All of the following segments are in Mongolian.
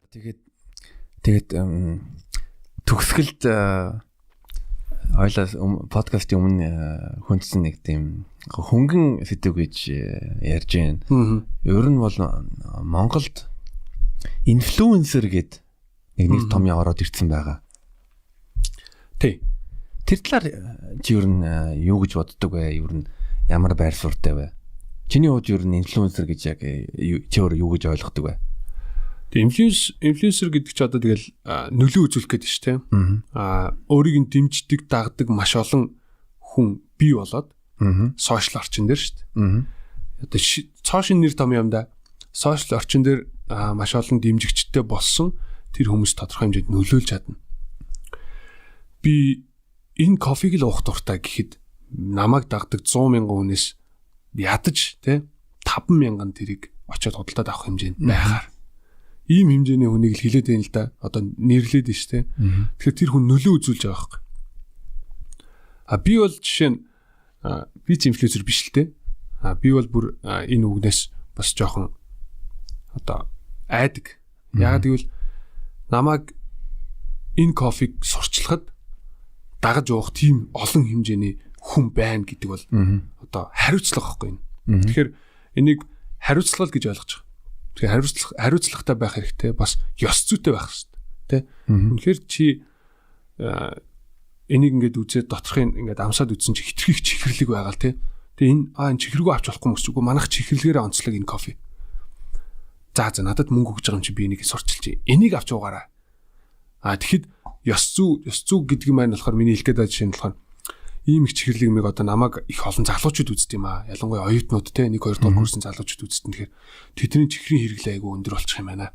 Тэгээд төгсгөлд ойлоос подкастын өмнө хүндсэн нэг тийм хөнгөн сэдв гэж ярьж байна. Ер нь бол Монголд инфлюенсер гэдэг нэг том ороод ирсэн байгаа. Тий. Тэр талаар чи ер нь юу гэж боддог вэ? Ер нь ямар байр суурьтай вэ? Чиний хувьд ер нь инфлюенсер гэж яг чи өөр юу гэж ойлгодог вэ? Инфлюенсер гэдэг чи одоо тэгэл нөлөө үзүүлэх гэдэг шүү дээ. Өөрийг нь дэмждэг, дагдаг маш олон хүн бий болоод сошиал орчин дээр шүү дээ. Одоо цоошин нэр том юм да. Сошиал орчин дээр маш олон дэмжигчтэй болсон тэр хүмүүс тодорхой хэмжээнд нөлөөлж чадна. Би энэ кофег л уух дуртай гэхэд намайг дагдаг 100,000 хүнээс ядаж те 5,000 тэрийг очиод худалдаад авах хэмжээнд байхаар ийм хэмжээний хүнийг л хилээд байна л да. Одоо нэрлээд нь шүү дээ. Тэгэхээр тэр хүн нөлөө үзүүлж байгаа хэрэг. Би бол жишээ нь би инфлюенсер биш л дээ. Би бол бүр энэ үгнээс бас жоохон одоо айдаг. Яагаад гэвэл намайг энэ кофег сурчлахад дагаж уух тийм олон хэмжээний хүн байна гэдэг бол одоо хариуцлага байхгүй юм. Тэгэхээр энийг хариуцлага гэж ойлгож байгаа. Тэгэхээр хариуцлагатай байх хэрэгтэй, бас ёс зүйтэй байх хэрэгтэй, тэ? Үнэхээр чи энийг ингээд үзээд доторхын ингээд амсаад үзсэн чи хитрхи чихэрлэг байгаа л тэ. Тэгээ энэ чихрэгөө авч болохгүй мөс чиггүй манайх чихэрлэгээрээ онцлог энэ кофе. За надад мөнгө өгж байгаа юм чи би энийг сурчилж. Энийг авч уугаарай. Тэгэхэд ёс зүй гэдэг юм аа болохоор миний хэлэх гээд байгаа жишээ нь болохоор ийм их чихэрлэг мэг одоо намайг их олон залуучууд үздэг юм аа. Ялангуяа оюутнууд те 1 2 дугаар курсын залуучууд үздэг. Тэгэхээр тэдний чихрийн хэрэглээ айгүй өндөр болчих юм байна.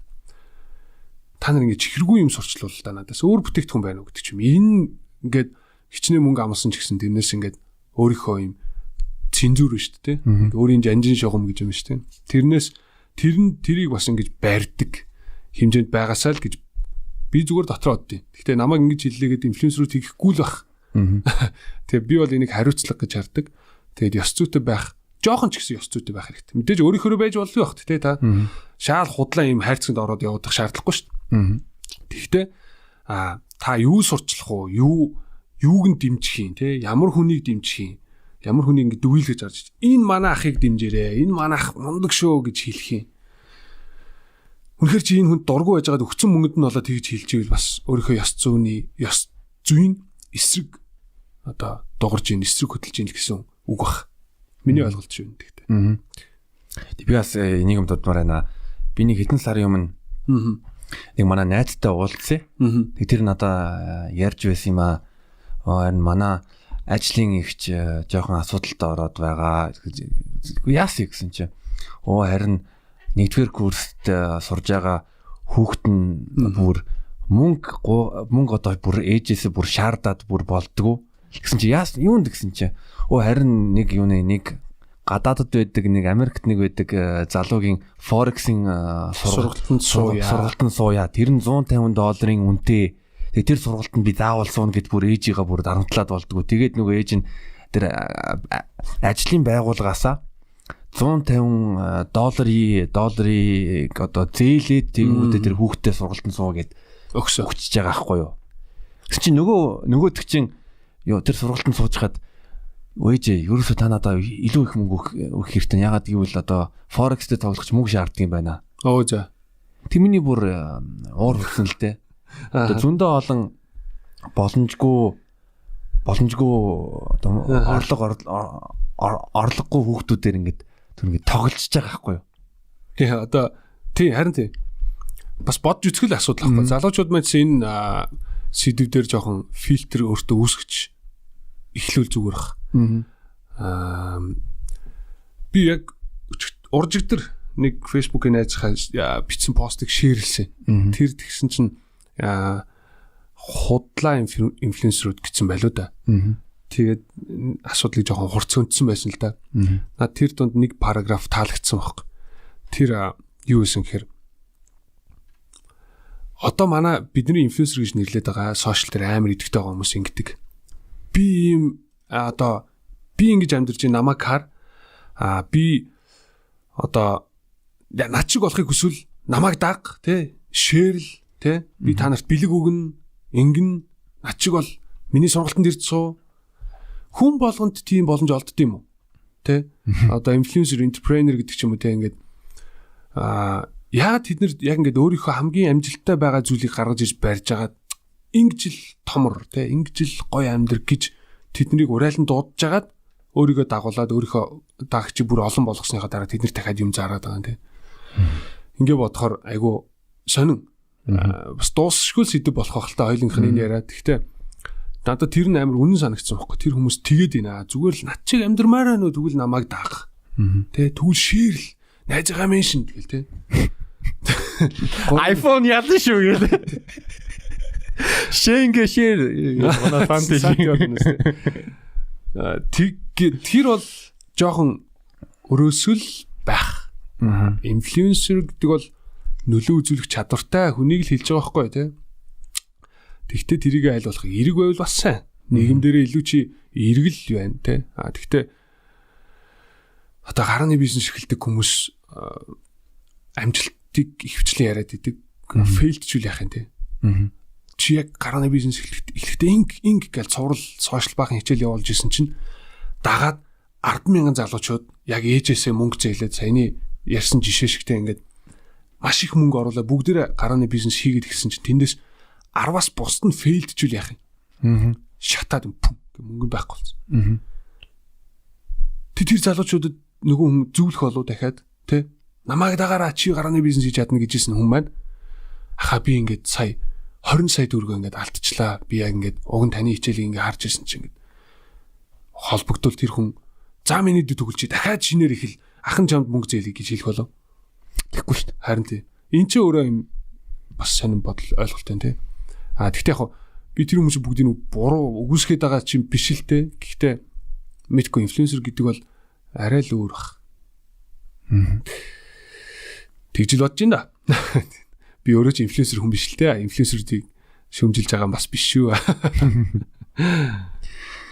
Та нар ингэ чихргүй юм сурчлуул та надаас өөр бүтээгдэхүүн байна уу гэдэг чим. Энэ ингээд хичнээн мөнгө амсан ч гэсэн тэрнээс ингээд өөрийнхөө юм цензур шүү дээ те. Өөрийн жанжин шугам гэж юм шүү дээ. Тэрнээс тэрийг бас ингэж барьдаг хэмжээнд байгаасаа л гэж би зүгээр дотроо боддیں۔ Гэхдээ намайг ингэж хэллээгээд инфлюенсерүүд хийхгүй л бах. Тэгээ би бол энийг хариуцлага гэж хардаг. Тэгээд ёс зүйтэй байх, жоохон ч гэсэн ёс зүйтэй байх хэрэгтэй. Мэдээж өөрийнхөө байж болно байх тий та. Шаал худлаа ийм хайрцагт ороод явах шаардлагагүй шүү дээ. Тэгэхдээ та юу сурчлах уу? Юуг нь дэмжих юм тий? Ямар хүнийг дэмжих юм? Ямар хүнийг ингэ дүйлгэж харж энэ манай ахыг дэмжээрэй. Энэ манай ах мундаг шүү гэж хэлэх юм. Үнэхээр чи энэ хүнд дургу байж байгаад өгцөн мөнгөнд нь болоод тэгж хэлж ивэл бас өөрийнхөө ёс зүйн эсрэг одоо дугарж ийн эсрэг хөдөлж ийн гэсэн үг баг. Миний ойлголт шүү нэгтэй. Би бас энийг юм дурдмаар байна. Би нэг хэдэн сарын өмнө нэг манай найзтай уулзсан. Тэг тэр надаа ярьж байсан юм аа. Харин манай ажлын ихч жоохон асуудалтай ороод байгаа. Яасыг гэсэн чи. Харин 1-р курст сурж байгаа хүүхэд нь бүр мөнгө одоо бүр ээжээс бүр шаардаад бүр болдгоо гэсэн чи яас юунд гэсэн чи харин нэг гадаадд байдаг нэг Америкт нэг байдаг залуугийн форексийн сургалтанд сууя тэр нь $150 үнэтэй тэгээ тэр сургалтанд би заавал суuna гэд бүр ээжигээ бүр дарамтлаад болдгоо тэгээд нөгөө ээж нь тэр ажлын байгууллагаасаа $150 одоо зээлээд тэгмүүдээ тэр хүүхдээ сургалтанд суу гэд өгчөж байгаа байхгүй юу. Гэвч чи нөгөөдөг чинь тэр сургалтанд сууж хаад өөжээ ерөөсөө та надаа илүү их мөнгө өгөх хэрэгтэй. Ягаад гэвэл одоо форекстэй тоглох мөнгө шаарддаг юм байна. За. Тэмний бүр уур хүрсэн л дээ. Одоо зөндөө олон боломжгүй одоо орлогогүй хүүхдүүдээр ингээд тоглож байгаа байхгүй юу. Тий одоо харин тий бас бодж үзэх л асуудал байхгүй. Залуучууд маань энэ сэдв дээр жоохон фильтр өөртөө үүсгэж эхлүүл зүгээр бах. Би яг уржигдэр нэг фэйсбүүкийн найзынхаа бичсэн постыг шеэрлсэн. Тэр тэгсэн чинь худлаа инфлюенсерүүд гэсэн байлоо да. Тэгээд асуудлыг жоохон хурцөндсөн байсан л да. Наад тэр донд нэг параграф таалагдсан байхгүй. Тэр юу гэсэн гэхээр одоо манай бидний инфлюенсер гэж нэрлэдэг байгаа сошиал дээр амар идэвхтэй байгаа хүмүүс ингэдэг. Би ингэж амьдарч намайг хар би одоо над шиг болохыг хүсвэл намайг даг тий шээрл тий би та нарт бэлэг өгнө, ингэн над чиг бол миний сургалтанд ирж суу. Хүн болгонд тийм боломж олдд юм уу? Тэ? Одоо инфлюенсер, энтерпренер гэдэг ч юм уу те ингээд яагаад тэд нар яг ингээд өөрийнхөө хамгийн амжилттай байгаа зүйлийг гаргаж иж барьж агаад ингэж л томор те ингэж л гоё амьдрах гэж тэднийг урайлан дуудаж агаад өөрийгөө дагуулад өөрийнхөө дагчийг бүр олон болгосныхаа дараа тэд нар дахиад юм зараад байгаа юм те. Ингээ бодохоор айгу сонин бас дуусшгүй сэдв болох байх л та хоёулынх нь яриад. Гэхдээ надад тэр нь амар үнэн санагдсан байхгүй. Тэр хүмүүс тэгээд ийна зүгээр л над чиг амьдрмаар нөө тэгвэл намайг даах. Тэ тэгвэл ширл найзгаа меншин тэгэл тэ. iPhone ядан шүү гээл. Шенгэ шир манай фантези. Тэр бол жоохон өрөөсөл байх. Инфлюенсер гэдэг бол нөлөө үзүүлэх чадвартай хүнийг л хэлж байгаа байхгүй тий. Тэгтээ тэрийг айл болох эрэг байвал бас сайн. Нийгэмдэрээ илүү чи эргэл байна тий. Тэгтээ одоо гарааны бизнес эхэлдэг хүмүүс амжилтыг ихвчлэн яриад идэг. Фейлдчүүл яах юм тий. Чи яг гарааны бизнес эхлэхдээ инг гэж цуврал сошиал баахан хичээл явуулж исэн чинь дагаад 10,000 залуучууд яг ээжээсээ мөнгө зээлээд саяны ярьсан жишээ шигтэй ингээд маш их мөнгө оруулаад бүгдээрээ гарааны бизнес хийгээд гисэн чинь тэндээс 10-аас бусд нь фейлдчүүл яах юм. Шатаад мөнгө байхгүй болсон. Тэр залуучуудад нөгөө хүн зөвлөх болоо дахиад тий намайг дагаараа чи гарааны бизнес хийж чадна гэжсэн хүн маань аха би ингээд сая 20 сая төгрөгөө ингээд алдчихлаа. Би яг ингээд уг нь таны хичээлийг ингээд харж ирсэн чинь ингээд холбогдвол тэр хүн за миний дэ төгөлж дахиад шинээр ихэл ахын чамд мөнгө зээлээ гэж хэлэх болов. Тэгэхгүй шүү дээ. Харин тий. Энд чи өөрөө юм бас сонин бодол ойлголттой тий. Тэгтээ яг би тэр хүмүүс бүгдийг буруу үгүйсгээд байгаа чинь биш л дээ. Гэхдээ мэдгүй инфлюенсер гэдэг бол арай л өөр бах. Тэгж л бодож байна да. Би өөрөө ч инфлюенсер хүн биш л дээ. Инфлюенсерийг шөмжилж байгаа юм бас биш шүү.